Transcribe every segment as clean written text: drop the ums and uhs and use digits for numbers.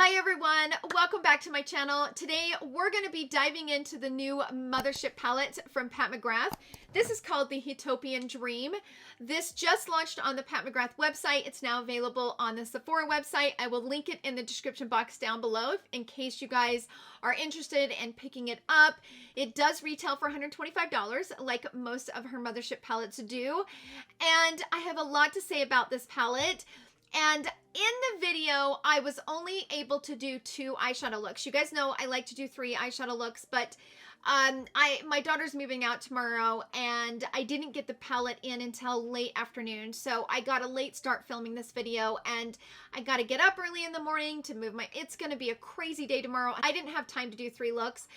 Hi everyone, welcome back to my channel. Today we're going to be diving into the new Mothership palette from Pat McGrath. This is called the Huetopian Dream. This just launched on the Pat McGrath website. It's now available on the Sephora website. I will link it in the description box down below in case you guys are interested in picking it up. It does retail for $125 like most of her Mothership palettes do. And I have a lot to say about this palette. And in the video, I was only able to do 2 eyeshadow looks. You guys know I like to do 3 eyeshadow looks, but my daughter's moving out tomorrow and I didn't get the palette in until late afternoon. So I got a late start filming this video and I got to get up early in the morning to move it's going to be a crazy day tomorrow. I didn't have time to do 3 looks.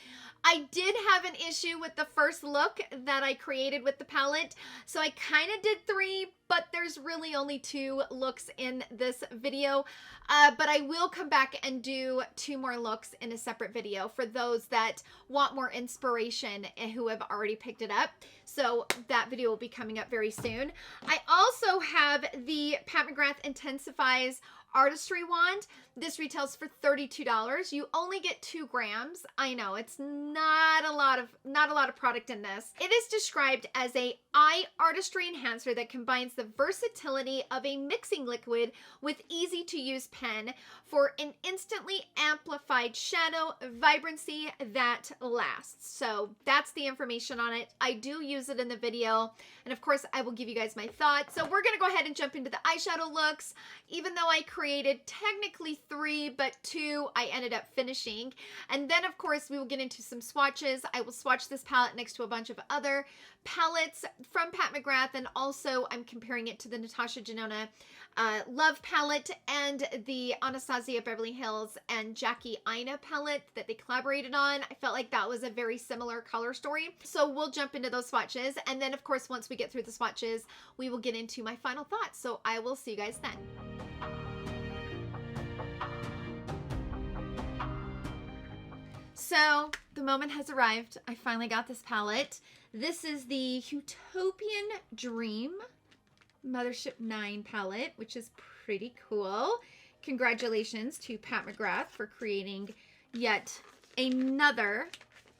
I did have an issue with the first look that I created with the palette. So I kind of did 3, but there's really only 2 looks in this video. But I will come back and do 2 more looks in a separate video for those that want more inspiration and who have already picked it up. So that video will be coming up very soon. I also have the Pat McGrath IntensifEYES artistry wand. This retails for $32. You only get 2 grams. I know it's not a lot of product in this. It is described as a eye artistry enhancer that combines the versatility of a mixing liquid with easy to use pen for an instantly amplified shadow vibrancy that lasts. So that's the information on it. I do use it in the video, and of course I will give you guys my thoughts. So we're gonna go ahead and jump into the eyeshadow looks. Even though I created technically 3, but 2 I ended up finishing. And then of course we will get into some swatches. I will swatch this palette next to a bunch of other palettes from Pat McGrath, and also I'm comparing it to the Natasha Denona Love palette and the Anastasia Beverly Hills and Jackie Aina palette that they collaborated on. I felt like that was a very similar color story. So we'll jump into those swatches, and then of course once we get through the swatches we will get into my final thoughts. So I will see you guys then. So the moment has arrived. I finally got this palette. This is the Huetopian Dream Mothership 9 palette, which is pretty cool. Congratulations to Pat McGrath for creating yet another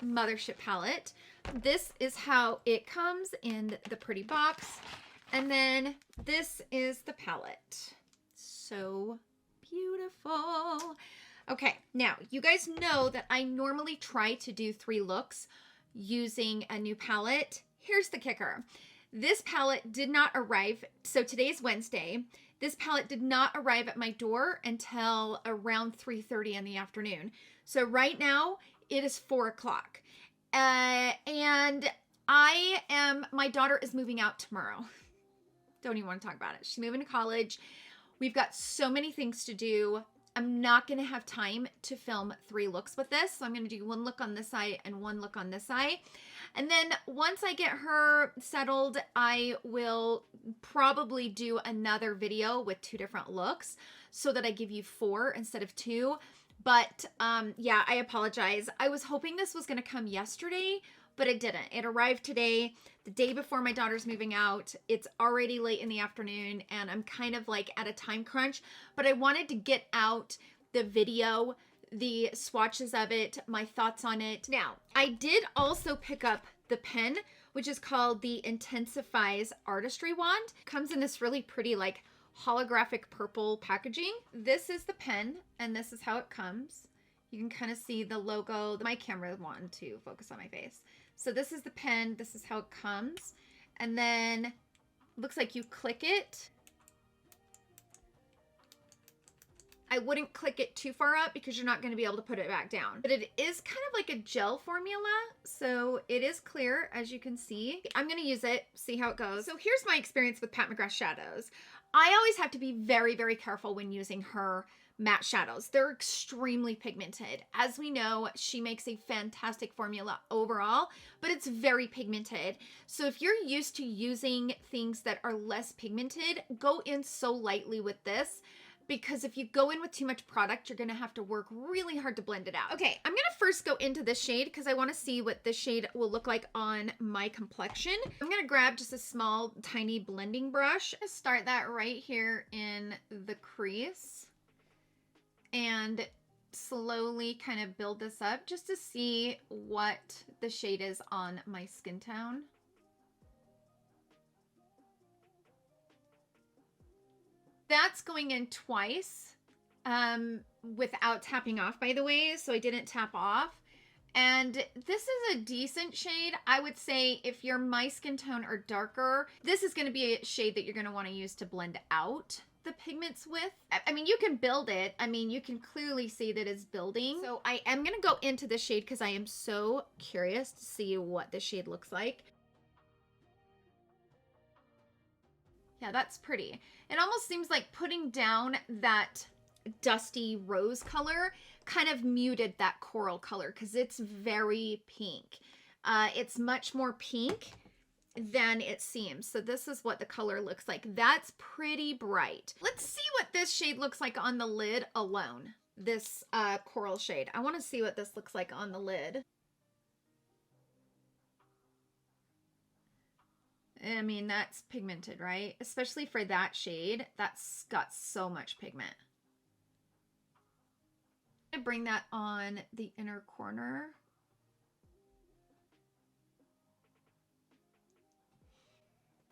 Mothership palette. This is how it comes in the pretty box. And then this is the palette. So beautiful. Okay, now you guys know that I normally try to do 3 looks using a new palette. Here's the kicker. This palette did not arrive, so today's Wednesday. This palette did not arrive at my door until around 3:30 in the afternoon. So right now it is 4 o'clock. And my daughter is moving out tomorrow. Don't even want to talk about it. She's moving to college. We've got so many things to do. I'm not going to have time to film 3 looks with this. So I'm going to do 1 look on this eye and 1 look on this eye. And then once I get her settled, I will probably do another video with 2 different looks so that I give you 4 instead of 2. But yeah, I apologize. I was hoping this was going to come yesterday, but it didn't. It arrived today, the day before my daughter's moving out. It's already late in the afternoon and I'm kind of like at a time crunch, but I wanted to get out the video, the swatches of it, my thoughts on it. Now, I did also pick up the pen, which is called the IntensifEYES artistry wand. It comes in this really pretty like holographic purple packaging. This is the pen and this is how it comes. You can kind of see the logo. My camera wanted to focus on my face. So this is the pen. This is how it comes. And then looks like you click it. I wouldn't click it too far up because you're not going to be able to put it back down. But it is kind of like a gel formula. So it is clear, as you can see. I'm going to use it, see how it goes. So here's my experience with Pat McGrath shadows. I always have to be very, very careful when using her matte shadows. They're extremely pigmented. As we know, she makes a fantastic formula overall, but it's very pigmented. So if you're used to using things that are less pigmented, go in so lightly with this, because if you go in with too much product, you're gonna have to work really hard to blend it out. Okay, I'm gonna first go into this shade because I wanna see what this shade will look like on my complexion. I'm gonna grab just a small, tiny blending brush. Start that right here in the crease. And slowly kind of build this up just to see what the shade is on my skin tone. That's going in twice without tapping off, by the way, so I didn't tap off. And this is a decent shade. I would say if you're my skin tone or darker, this is going to be a shade that you're going to want to use to blend out the pigments with. I mean, you can build it. I mean, you can clearly see that it's building. So I am going to go into the shade because I am so curious to see what the shade looks like. Yeah, that's pretty. It almost seems like putting down that dusty rose color kind of muted that coral color because it's very pink. It's much more pink than it seems. So this is what the color looks like. That's pretty bright. Let's see what this shade looks like on the lid alone. This coral shade. I want to see what this looks like on the lid. I mean, that's pigmented, right? Especially for that shade. That's got so much pigment. I'm gonna bring that on the inner corner.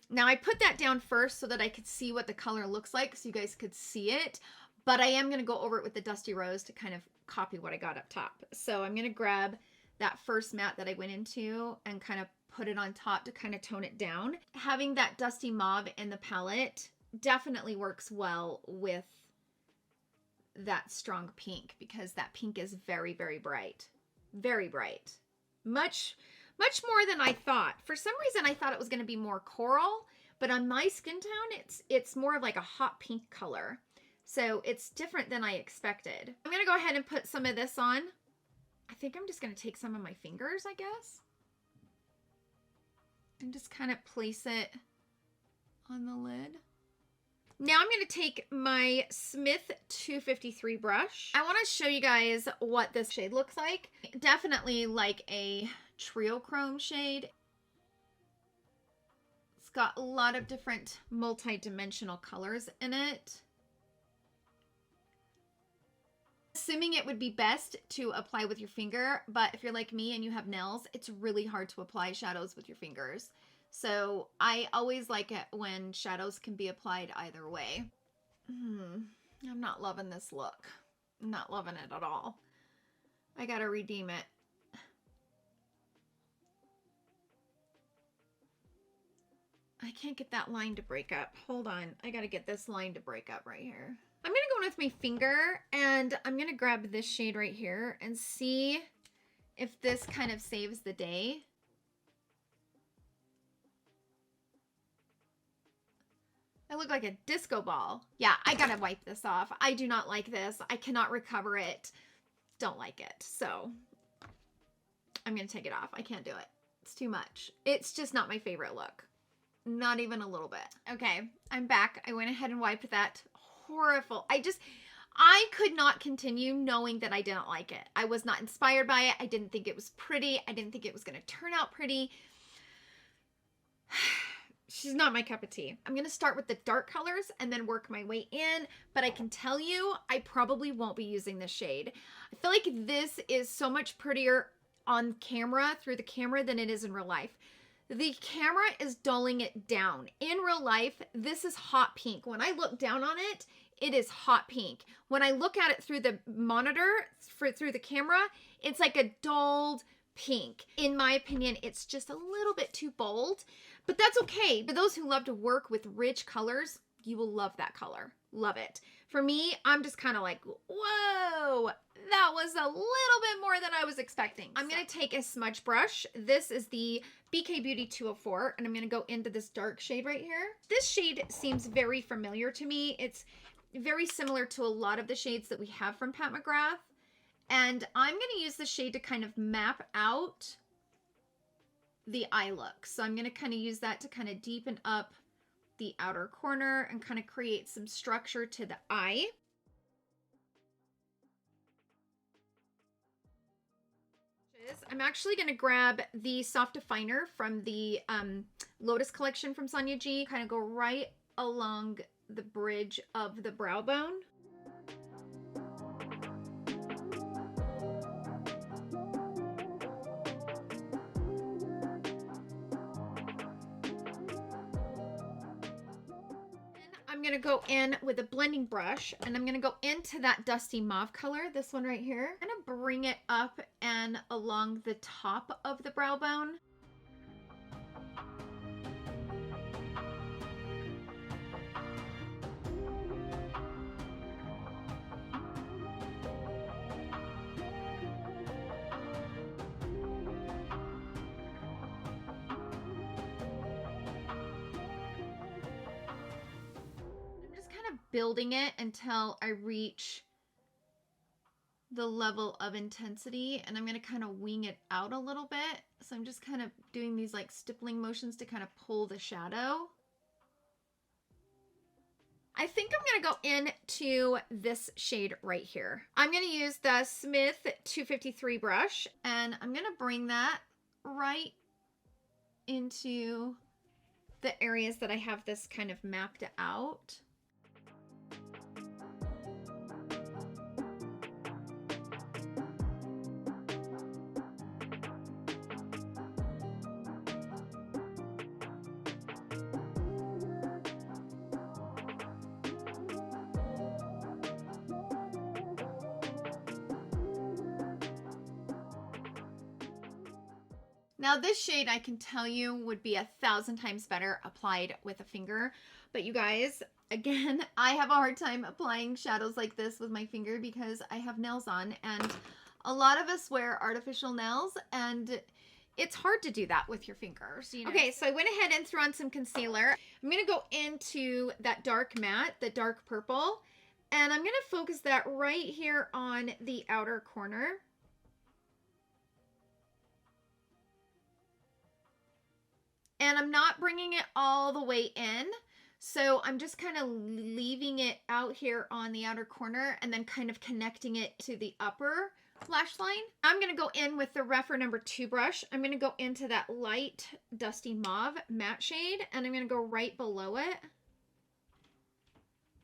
Now I put that down first so that I could see what the color looks like so you guys could see it, but I am going to go over it with the Dusty Rose to kind of copy what I got up top. So I'm going to grab that first matte that I went into and kind of put it on top to kind of tone it down. Having that Dusty Mauve in the palette definitely works well with that strong pink because that pink is very, very bright. Very bright. Much more than I thought. For some reason, I thought it was going to be more coral, but on my skin tone, it's more of like a hot pink color. So it's different than I expected. I'm going to go ahead and put some of this on. I think I'm just going to take some of my fingers, I guess, and just kind of place it on the lid. Now I'm going to take my Smith 253 brush. I want to show you guys what this shade looks like. Definitely like a trio chrome shade. It's got a lot of different multi-dimensional colors in it. Assuming it would be best to apply with your finger, but if you're like me and you have nails, it's really hard to apply shadows with your fingers. So I always like it when shadows can be applied either way. I'm not loving this look. I'm not loving it at all. I gotta redeem it. I can't get that line to break up. Hold on. I gotta get this line to break up right here. I'm gonna go in with my finger and I'm gonna grab this shade right here and see if this kind of saves the day. I look like a disco ball. Yeah, I gotta wipe this off. I do not like this. I cannot recover it. Don't like it. So I'm gonna take it off. I can't do it. It's too much. It's just not my favorite look. Not even a little bit. Okay, I'm back. I went ahead and wiped that. Horrible. I could not continue knowing that I didn't like it. I was not inspired by it. I didn't think it was pretty. I didn't think it was going to turn out pretty. She's not my cup of tea. I'm going to start with the dark colors and then work my way in, but I can tell you I probably won't be using this shade. I feel like this is so much prettier on camera, through the camera, than it is in real life. The camera is dulling it down. In real life, this is hot pink. When I look down on it, it is hot pink. When I look at it through the monitor, through the camera, it's like a dulled pink. In my opinion, it's just a little bit too bold, but that's okay. For those who love to work with rich colors, you will love that color. Love it. For me, I'm just kind of like, whoa, that was a little bit more than I was expecting. I'm going to take a smudge brush. This is the BK Beauty 204, and I'm going to go into this dark shade right here. This shade seems very familiar to me. It's very similar to a lot of the shades that we have from Pat McGrath, and I'm going to use the shade to kind of map out the eye look. So I'm going to kind of use that to kind of deepen up the outer corner and kind of create some structure to the eye. I'm actually going to grab the soft definer from the Lotus collection from Sonia G, kind of go right along the bridge of the brow bone. gonna go in with a blending brush and I'm gonna go into that dusty mauve color, this one right here. I'm gonna bring it up and along the top of the brow bone. Building it until I reach the level of intensity, and I'm going to kind of wing it out a little bit. So I'm just kind of doing these like stippling motions to kind of pull the shadow. I think I'm going to go into this shade right here. I'm going to use the Smith 253 brush, and I'm going to bring that right into the areas that I have this kind of mapped out. Now this shade, I can tell you, would be 1,000 times better applied with a finger. But you guys, again, I have a hard time applying shadows like this with my finger because I have nails on, and a lot of us wear artificial nails, and it's hard to do that with your fingers, you know? Okay, so I went ahead and threw on some concealer. I'm gonna go into that dark matte, the dark purple, and I'm gonna focus that right here on the outer corner. And I'm not bringing it all the way in. So I'm just kind of leaving it out here on the outer corner and then kind of connecting it to the upper lash line. I'm going to go in with the Rephr number 2 brush. I'm going to go into that light dusty mauve matte shade, and I'm going to go right below it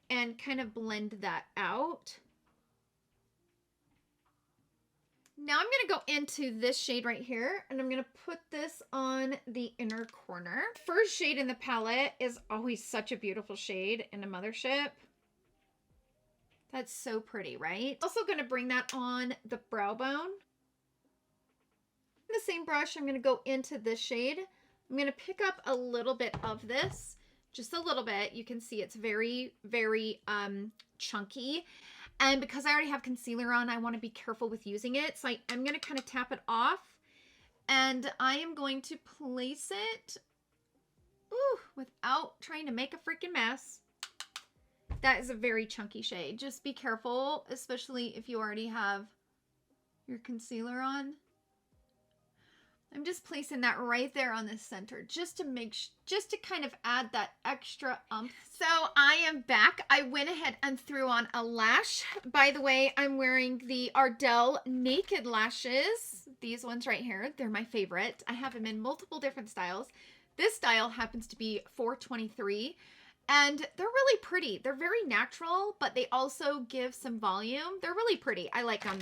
and kind of blend that out. Now I'm going to go into this shade right here, and I'm going to put this on the inner corner. First shade in the palette is always such a beautiful shade in a Mothership. That's so pretty, right? Also going to bring that on the brow bone. In the same brush, I'm going to go into this shade. I'm going to pick up a little bit of this, just a little bit. You can see it's very, very chunky. And because I already have concealer on, I want to be careful with using it. So I'm going to kind of tap it off, and I am going to place it without trying to make a freaking mess. That is a very chunky shade. Just be careful, especially if you already have your concealer on. I'm just placing that right there on the center just to kind of add that extra oomph. So I am back. I went ahead and threw on a lash. By the way, I'm wearing the Ardell Naked Lashes. These ones right here, they're my favorite. I have them in multiple different styles. This style happens to be 423, and they're really pretty. They're very natural, but they also give some volume. They're really pretty. I like them.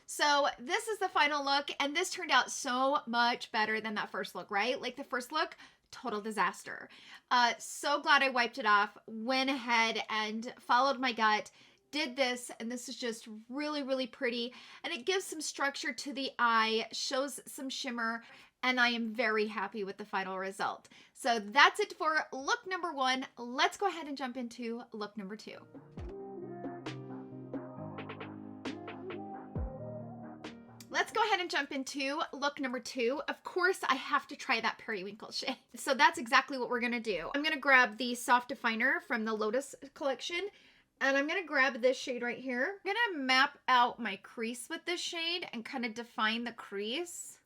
So this is the final look, and this turned out so much better than that first look, right? Like the first look, total disaster. So glad I wiped it off, went ahead and followed my gut, did this, and this is just really, really pretty. And it gives some structure to the eye, shows some shimmer, and I am very happy with the final result. So that's it for look number 1. Let's go ahead and jump into look number 2. Let's go ahead and jump into look number 2. Of course, I have to try that periwinkle shade. So that's exactly what we're gonna do. I'm gonna grab the soft definer from the Lotus collection, and I'm gonna grab this shade right here. I'm gonna map out my crease with this shade and kind of define the crease.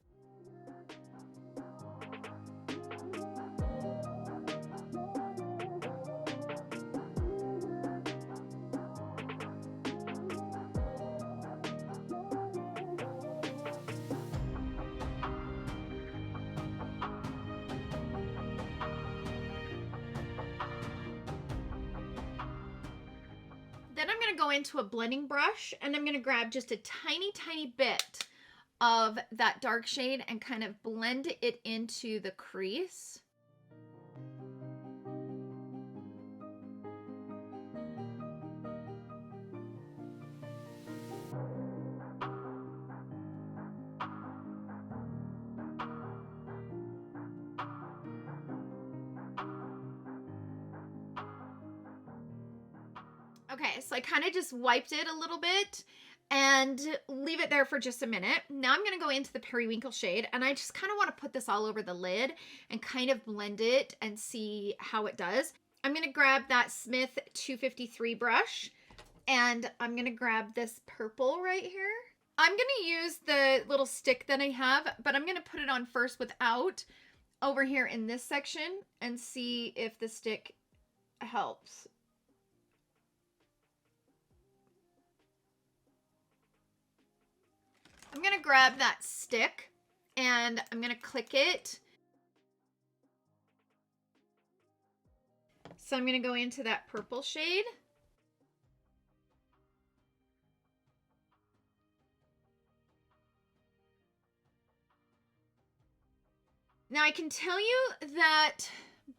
Then I'm going to go into a blending brush, and I'm going to grab just a tiny, tiny bit of that dark shade and kind of blend it into the crease. Okay, so I kind of just wiped it a little bit and leave it there for just a minute. Now I'm going to go into the periwinkle shade, and I just kind of want to put this all over the lid and kind of blend it and see how it does. I'm going to grab that Smith 253 brush, and I'm going to grab this purple right here. I'm going to use the little stick that I have, but I'm going to put it on first without over here in this section and see if the stick helps. I'm going to grab that stick and I'm going to click it. So I'm going to go into that purple shade. Now I can tell you that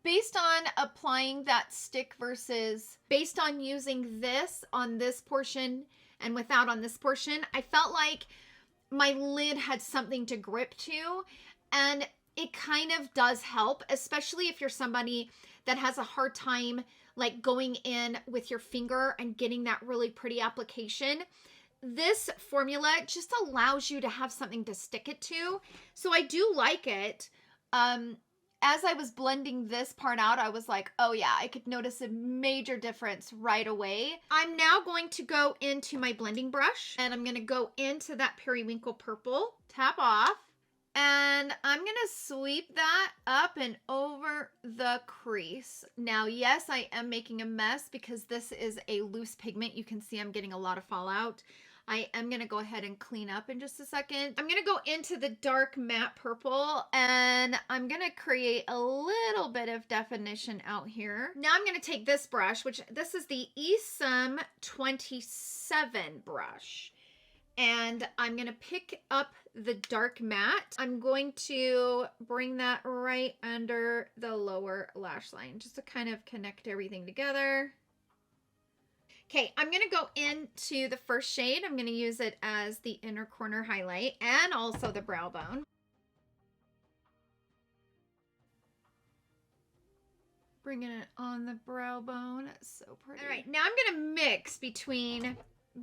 based on applying that stick versus based on using this on this portion and without on this portion, I felt like my lid had something to grip to, and it kind of does help, especially if you're somebody that has a hard time like going in with your finger and getting that really pretty application. This formula just allows you to have something to stick it to. So I do like it. As I was blending this part out, I was like, oh yeah, I could notice a major difference right away. I'm now going to go into my blending brush and I'm going to go into that periwinkle purple, tap off, and I'm going to sweep that up and over the crease. Now, yes, I am making a mess because this is a loose pigment. You can see I'm getting a lot of fallout. I am going to go ahead and clean up in just a second. I'm going to go into the dark matte purple and I'm going to create a little bit of definition out here. Now I'm going to take this brush, which this is the Esom 27 brush. And I'm going to pick up the dark matte. I'm going to bring that right under the lower lash line just to kind of connect everything together. Okay, I'm going to go into the first shade. I'm going to use it as the inner corner highlight and also the brow bone. Bringing it on the brow bone. It's so pretty. All right, now I'm going to mix between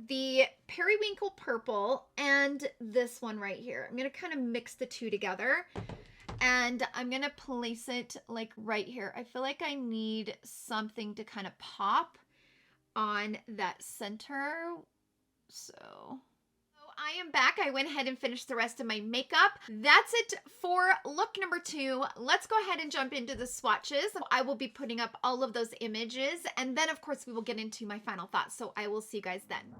the periwinkle purple and this one right here. I'm going to kind of mix the two together. And I'm going to place it like right here. I feel like I need something to kind of pop on that center. So I am back. I went ahead and finished the rest of my makeup. That's it for look number 2. Let's go ahead and jump into the swatches. I will be putting up all of those images, and then of course we will get into my final thoughts. So I will see you guys then.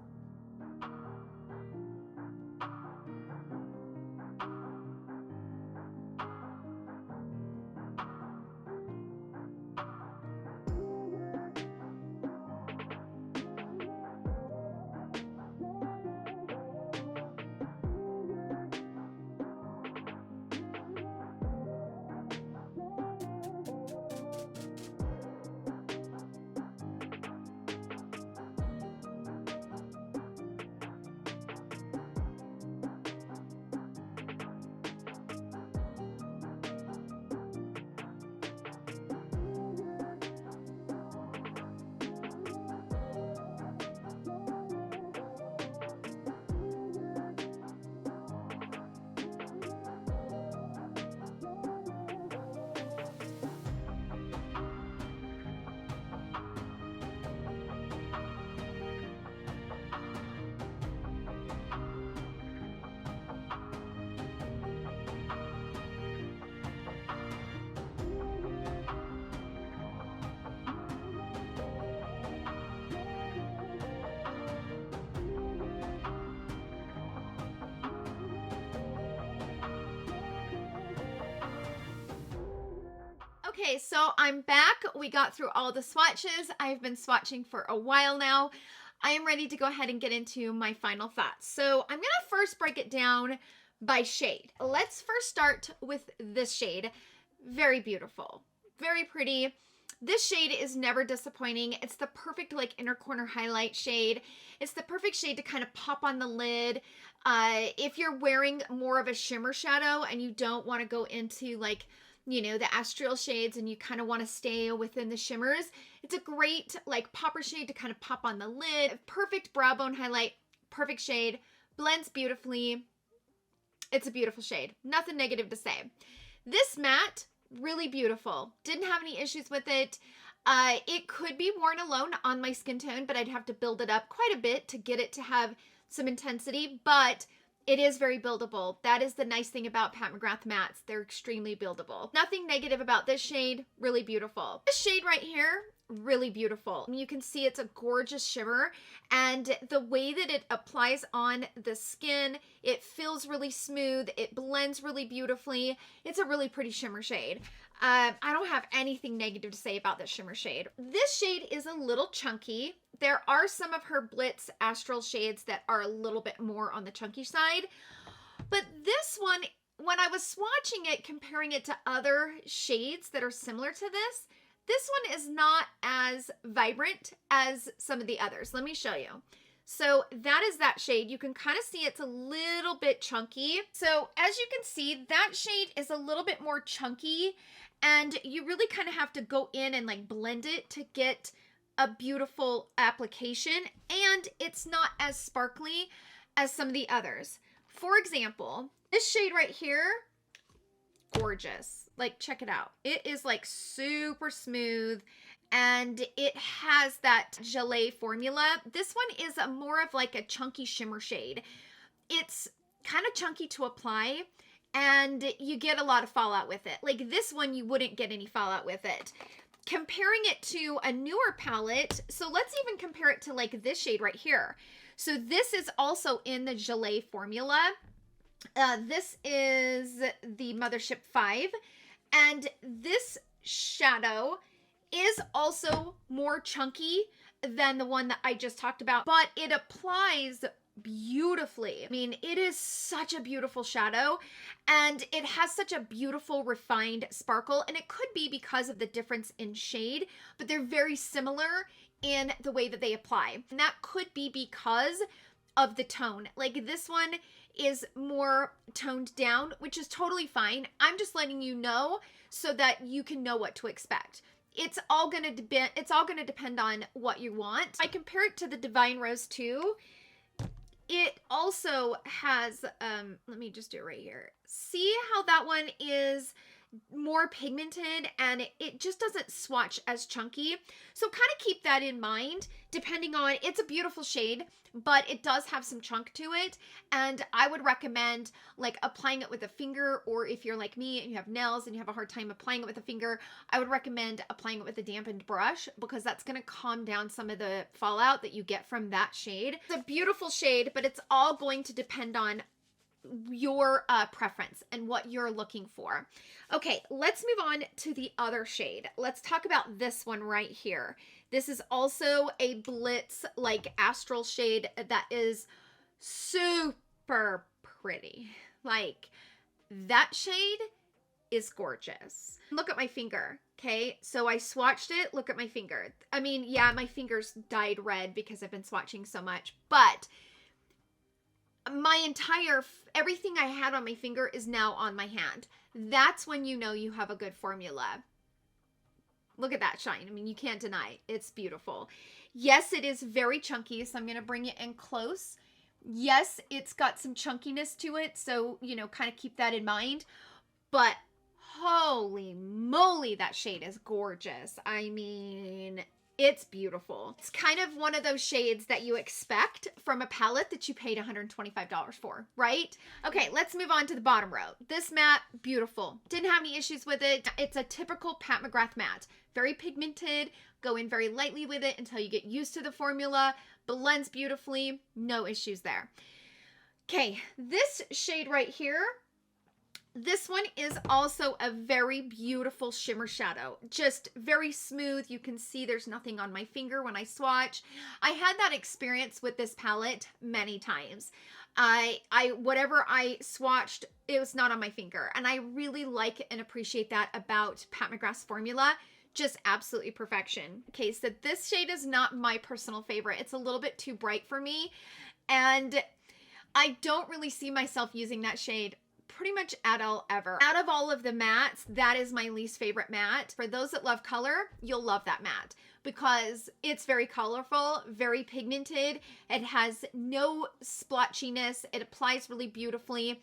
Okay, so I'm back. We got through all the swatches. I've been swatching for a while now. I am ready to go ahead and get into my final thoughts. So I'm going to first break it down by shade. Let's first start with this shade. Very beautiful, very pretty. This shade is never disappointing. It's the perfect like inner corner highlight shade. It's the perfect shade to kind of pop on the lid. If you're wearing more of a shimmer shadow and you don't want to go into like, you know, the astral shades and you kind of want to stay within the shimmers, it's a great like popper shade to kind of pop on the lid. Perfect brow bone highlight, perfect shade, blends beautifully. It's a beautiful shade. Nothing negative to say. This matte, really beautiful. Didn't have any issues with it. It could be worn alone on my skin tone, but I'd have to build it up quite a bit to get it to have some intensity, but it is very buildable. That is the nice thing about Pat McGrath mattes. They're extremely buildable. Nothing negative about this shade, really beautiful. This shade right here, really beautiful. You can see it's a gorgeous shimmer, and the way that it applies on the skin, it feels really smooth. It blends really beautifully. It's a really pretty shimmer shade. I don't have anything negative to say about this shimmer shade. This shade is a little chunky. There are some of her Blitz Astral shades that are a little bit more on the chunky side, but this one, when I was swatching it, comparing it to other shades that are similar to this one is not as vibrant as some of the others. Let me show you. So that is that shade. You can kind of see it's a little bit chunky. So as you can see, that shade is a little bit more chunky, and you really kind of have to go in and like blend it to get a beautiful application, and it's not as sparkly as some of the others. For example, this shade right here, gorgeous. Like, check it out. It is like super smooth, and it has that gelée formula. This one is more of like a chunky shimmer shade. It's kind of chunky to apply, and you get a lot of fallout with it. Like this one, you wouldn't get any fallout with it. Comparing it to a newer palette, so let's even compare it to like this shade right here. So this is also in the gelée formula. This is the Mothership 5, and this shadow is also more chunky than the one that I just talked about, but it applies beautifully. I mean, it is such a beautiful shadow, and it has such a beautiful refined sparkle, and it could be because of the difference in shade, but they're very similar in the way that they apply, and that could be because of the tone. Like this one is more toned down, which is totally fine. I'm just letting you know so that you can know what to expect. It's all gonna depend on what you want. I compare it to the Divine Rose 2. It also has, let me just do it right here. See how that one is more pigmented, and it just doesn't swatch as chunky. So kind of keep that in mind, depending on, it's a beautiful shade, but it does have some chunk to it. And I would recommend like applying it with a finger, or if you're like me and you have nails and you have a hard time applying it with a finger, I would recommend applying it with a dampened brush, because that's going to calm down some of the fallout that you get from that shade. It's a beautiful shade, but it's all going to depend on your preference and what you're looking for. Okay, let's move on to the other shade. Let's talk about this one right here. This is also a Blitz like astral shade that is super pretty. Like, that shade is gorgeous. Look at my finger. Okay, so I swatched it. Look at my finger. I mean, yeah, my fingers dyed red because I've been swatching so much, but my entire, everything I had on my finger is now on my hand. That's when you know you have a good formula. Look at that shine. I mean, you can't deny it. It's beautiful. Yes, it is very chunky, so I'm going to bring it in close. Yes, it's got some chunkiness to it, so, you know, kind of keep that in mind. But holy moly, that shade is gorgeous. I mean, it's beautiful. It's kind of one of those shades that you expect from a palette that you paid $125 for, right? Okay, let's move on to the bottom row. This matte, beautiful. Didn't have any issues with it. It's a typical Pat McGrath matte. Very pigmented. Go in very lightly with it until you get used to the formula. Blends beautifully. No issues there. Okay, this shade right here, this one is also a very beautiful shimmer shadow. Just very smooth. You can see there's nothing on my finger when I swatch. I had that experience with this palette many times. Whatever I swatched, it was not on my finger. And I really like and appreciate that about Pat McGrath's formula. Just absolutely perfection. Okay, so this shade is not my personal favorite. It's a little bit too bright for me. And I don't really see myself using that shade pretty much at all ever. Out of all of the mattes, that is my least favorite matte. For those that love color, you'll love that matte because it's very colorful, very pigmented. It has no splotchiness. It applies really beautifully.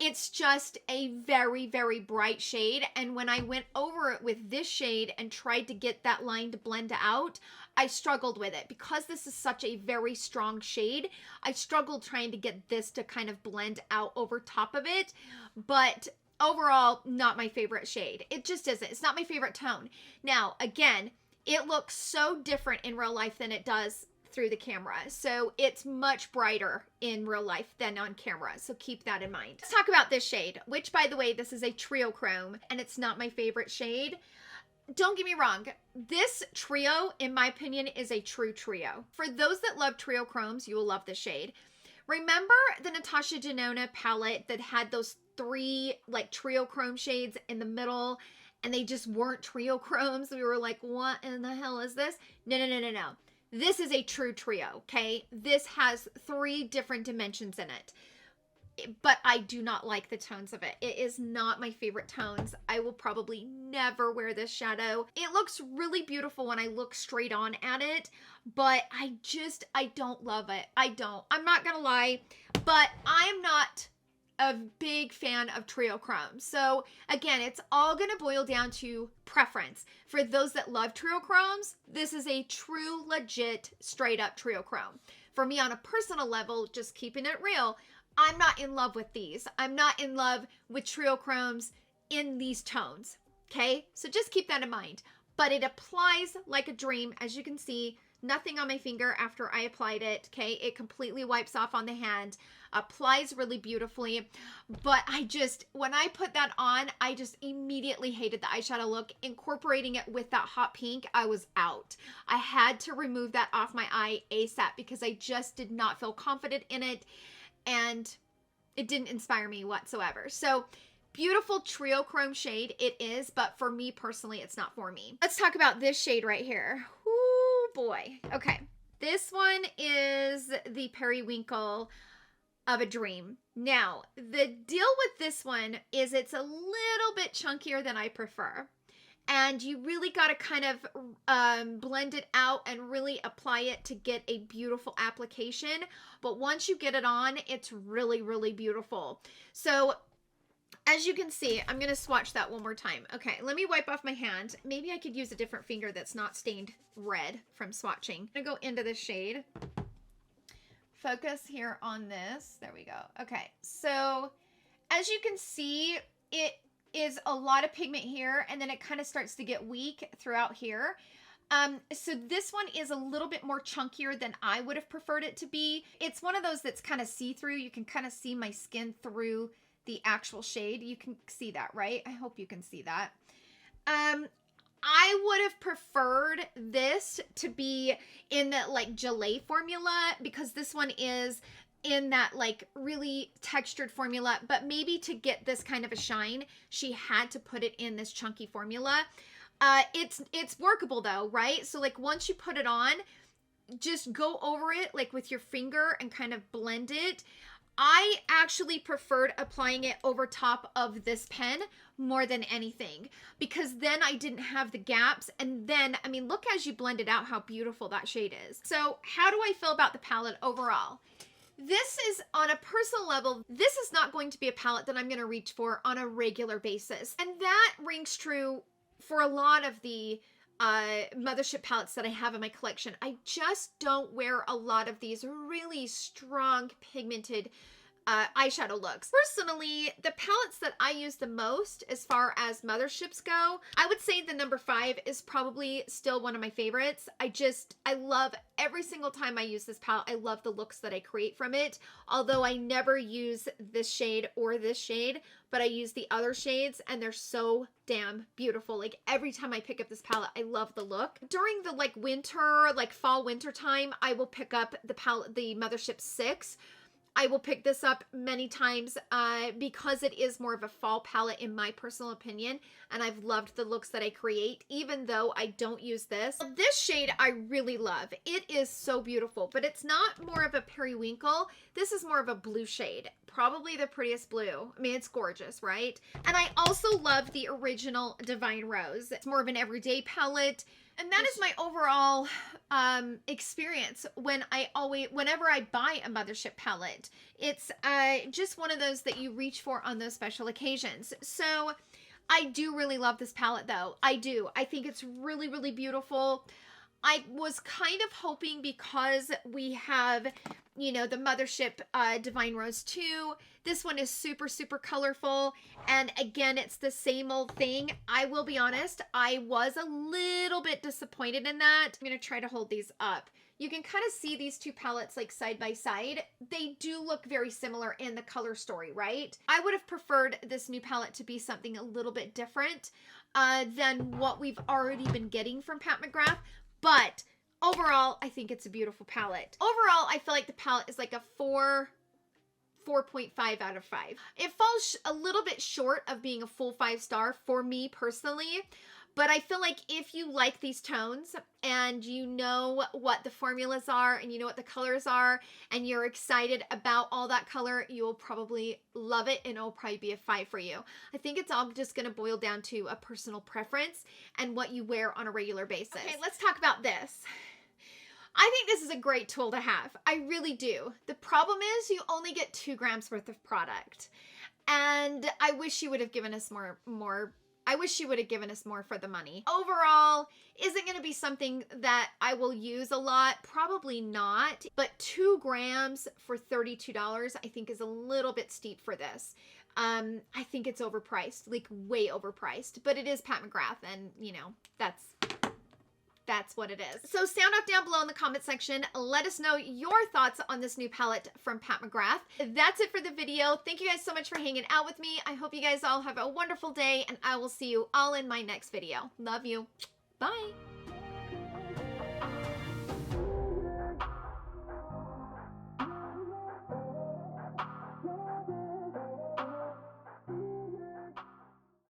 It's just a very, very bright shade. And when I went over it with this shade and tried to get that line to blend out, I struggled with it. Because this is such a very strong shade, I struggled trying to get this to kind of blend out over top of it. But overall, not my favorite shade. It just isn't. It's not my favorite tone. Now, again, it looks so different in real life than it does through the camera. So it's much brighter in real life than on camera. So keep that in mind. Let's talk about this shade, which by the way, this is a trio chrome and it's not my favorite shade. Don't get me wrong. This trio, in my opinion, is a true trio. For those that love trio chromes, you will love this shade. Remember the Natasha Denona palette that had those 3 like trio chrome shades in the middle and they just weren't trio chromes? We were like, what in the hell is this? No. This is a true trio, okay? This has 3 different dimensions in it, but I do not like the tones of it. It is not my favorite tones. I will probably never wear this shadow. It looks really beautiful when I look straight on at it, but I don't love it. I'm not gonna lie, but I'm not a big fan of trio chrome. So again, it's all gonna boil down to preference. For those that love trio chromes, this is a true, legit, straight up trio chrome. For me on a personal level, just keeping it real, I'm not in love with these. I'm not in love with trio chromes in these tones, okay? So just keep that in mind. But it applies like a dream. As you can see, nothing on my finger after I applied it, okay? It completely wipes off on the hand, applies really beautifully. But when I put that on, I just immediately hated the eyeshadow look. Incorporating it with that hot pink, I was out. I had to remove that off my eye ASAP because I just did not feel confident in it and it didn't inspire me whatsoever. So beautiful trio chrome shade it is, but for me personally, it's not for me. Let's talk about this shade right here. Ooh boy. Okay. This one is the Periwinkle of a Dream. Now, the deal with this one is it's a little bit chunkier than I prefer. And you really got to kind of blend it out and really apply it to get a beautiful application. But once you get it on, it's really, really beautiful. So as you can see, I'm going to swatch that one more time. Okay, let me wipe off my hand. Maybe I could use a different finger that's not stained red from swatching. I'm going to go into this shade. Focus here on this. There we go. Okay, so as you can see, it is a lot of pigment here, and then it kind of starts to get weak throughout here. So this one is a little bit more chunkier than I would have preferred it to be. It's one of those that's kind of see-through. You can kind of see my skin through the actual shade. You can see that, right? I hope you can see that. I would have preferred this to be in the like gelée formula because this one is in that like really textured formula, but maybe to get this kind of a shine, she had to put it in this chunky formula. It's workable though, right? So like once you put it on, just go over it like with your finger and kind of blend it. I actually preferred applying it over top of this pen more than anything because then I didn't have the gaps. And then, I mean, look as you blend it out how beautiful that shade is. So how do I feel about the palette overall? This is on a personal level, this is not going to be a palette that I'm going to reach for on a regular basis. And that rings true for a lot of the Mothership palettes that I have in my collection. I just don't wear a lot of these really strong pigmented eyeshadow looks. Personally, the palettes that I use the most as far as Motherships go, I would say the number 5 is probably still one of my favorites. I love every single time I use this palette. I love the looks that I create from it. Although I never use this shade or this shade, but I use the other shades and they're so damn beautiful. Like every time I pick up this palette, I love the look. During the like winter, like fall winter time, I will pick up the palette, the Mothership 6. I will pick this up many times because it is more of a fall palette in my personal opinion, and I've loved the looks that I create, even though I don't use this. This shade I really love. It is so beautiful, but it's not more of a periwinkle. This is more of a blue shade, probably the prettiest blue. I mean, it's gorgeous, right? And I also love the original Divine Rose. It's more of an everyday palette. And that is my overall experience whenever I buy a Mothership palette. It's just one of those that you reach for on those special occasions. So I do really love this palette though. I do. I think it's really, really beautiful. I was kind of hoping, because we have, you know, the Mothership Divine Rose 2. This one is super, super colorful. And again, it's the same old thing. I will be honest, I was a little bit disappointed in that. I'm going to try to hold these up. You can kind of see these two palettes like side by side. They do look very similar in the color story, right? I would have preferred this new palette to be something a little bit different than what we've already been getting from Pat McGrath. But overall, I think it's a beautiful palette. Overall, I feel like the palette is like a 4.5 out of 5. It falls a little bit short of being a full 5-star for me personally. But I feel like if you like these tones and you know what the formulas are and you know what the colors are and you're excited about all that color, you will probably love it and it'll probably be a 5 for you. I think it's all just going to boil down to a personal preference and what you wear on a regular basis. Okay, let's talk about this. I think this is a great tool to have. I really do. The problem is you only get 2 grams worth of product. And I wish you would have given us more. I wish you would have given us more for the money. Overall, is it going to be something that I will use a lot? Probably not. But 2 grams for $32, I think is a little bit steep for this. I think it's overpriced, like way overpriced. But it is Pat McGrath, and you know, that's what it is. So sound off down below in the comment section. Let us know your thoughts on this new palette from Pat McGrath. That's it for the video. Thank you guys so much for hanging out with me. I hope you guys all have a wonderful day, and I will see you all in my next video. Love you. Bye.